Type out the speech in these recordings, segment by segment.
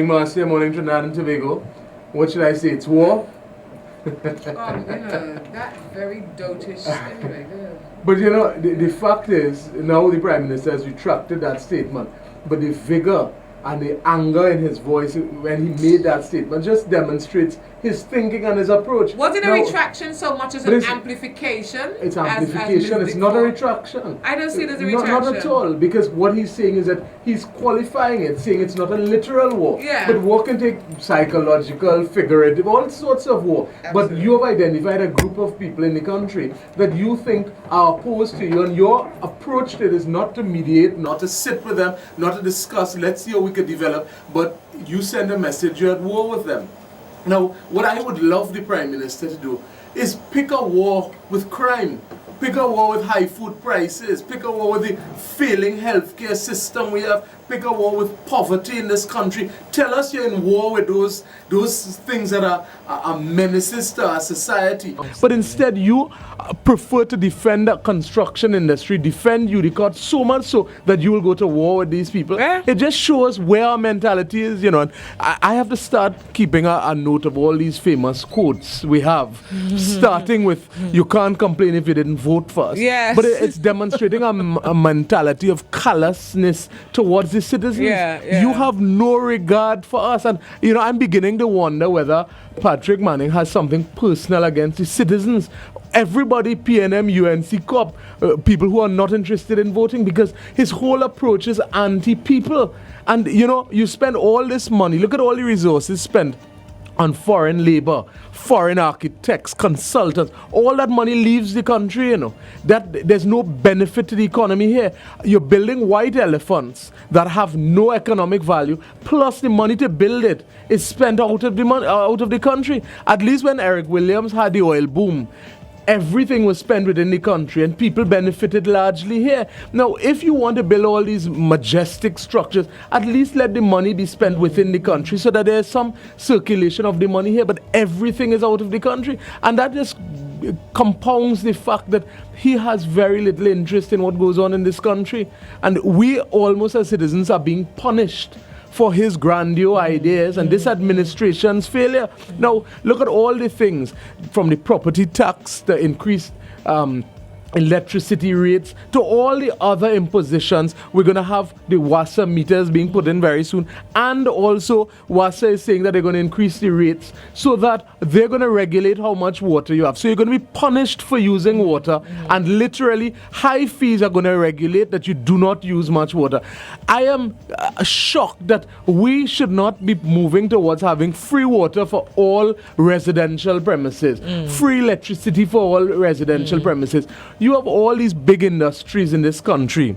Morning, Marcia. Morning, Trinidad and Tobago. What should I say? It's war? That very dotish. Anyway, good. But the fact is, now the Prime Minister has retracted that statement. But the vigor and the anger in his voice when he made that statement just demonstrates his thinking and his approach. Was it a retraction so much as an amplification? It's amplification. It's not a retraction. I don't see it as a retraction. Not at all. Because what he's saying is that he's qualifying it, saying it's not a literal war. Yeah. But war can take psychological, figurative, all sorts of war. Absolutely. But you have identified a group of people in the country that you think are opposed to you, and your approach to it is not to mediate, not to sit with them, not to discuss, let's see how we could develop, but you send a message, you're at war with them. Now, what I would love the Prime Minister to do is pick a war with crime, pick a war with high food prices, pick a war with the failing healthcare system we have, pick a war with poverty in this country. Tell us you're in war with those things that are menaces to our society. But instead, you prefer to defend the construction industry, defend UDCOT so much so that you will go to war with these people. Yeah. It just shows where our mentality is, And I have to start keeping a note of all these famous quotes we have, starting with, you can't complain if you didn't vote for us. Yes. But it's demonstrating a mentality of callousness towards the citizens. Yeah. You have no regard for us. And, I'm beginning to wonder whether Patrick Manning has something personal against the citizens. Everybody, PNM, UNC Corp, people who are not interested in voting, because his whole approach is anti-people. And, you spend all this money. Look at all the resources spent on foreign labor, foreign architects, consultants. All that money leaves the country, That there's no benefit to the economy here. You're building white elephants that have no economic value, plus the money to build it is spent out of the country. At least when Eric Williams had the oil boom, everything was spent within the country and people benefited largely here. Now, if you want to build all these majestic structures, at least let the money be spent within the country so that there's some circulation of the money here, but everything is out of the country. And that just compounds the fact that he has very little interest in what goes on in this country. And we almost as citizens are being punished for his grandeur ideas and this administration's failure. Now, look at all the things, from the property tax, the increased electricity rates, to all the other impositions. We're going to have the WASA meters being put in very soon, and also WASA is saying that they're going to increase the rates so that they're going to regulate how much water you have. So you're going to be punished for using water, and literally high fees are going to regulate that you do not use much water. I am shocked that we should not be moving towards having free water for all residential premises, free electricity for all residential premises. You have all these big industries in this country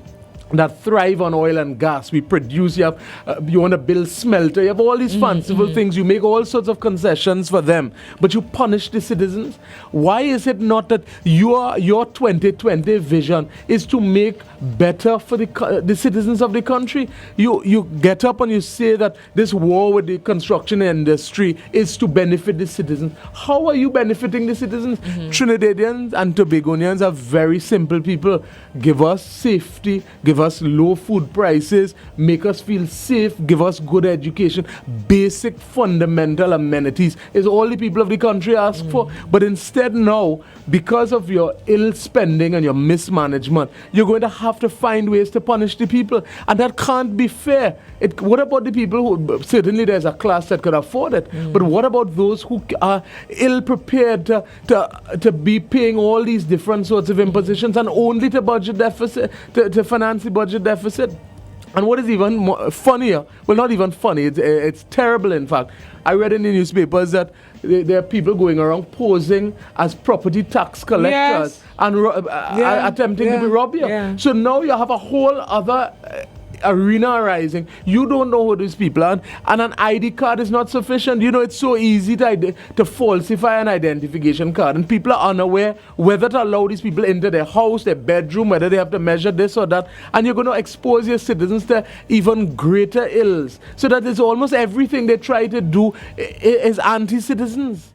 that thrive on oil and gas. We produce, you want to build smelter, you have all these fanciful things, you make all sorts of concessions for them, but you punish the citizens. Why is it not that your 2020 vision is to make better for the citizens of the country? You get up and you say that this war with the construction industry is to benefit the citizens. How are you benefiting the citizens? Trinidadians and Tobagonians are very simple people. Give us safety, give us low food prices, make us feel safe, give us good education. Basic fundamental amenities is all the people of the country ask for. But instead now, because of your ill spending and your mismanagement, you're going to have to find ways to punish the people. And that can't be fair. What about the people who, certainly there's a class that could afford it, but what about those who are ill prepared to be paying all these different sorts of impositions and only to budget deficit, to finance the budget deficit? And what is even funnier, well, not even funny, it's terrible in fact. I read in the newspapers that there are people going around posing as property tax collectors and attempting to be robbed. So now you have a whole other arena arising. You don't know who these people are, and an ID card is not sufficient. It's so easy to falsify an identification card, and people are unaware whether to allow these people into their house, their bedroom, whether they have to measure this or that, and you're going to expose your citizens to even greater ills. So that it's almost everything they try to do is anti-citizens.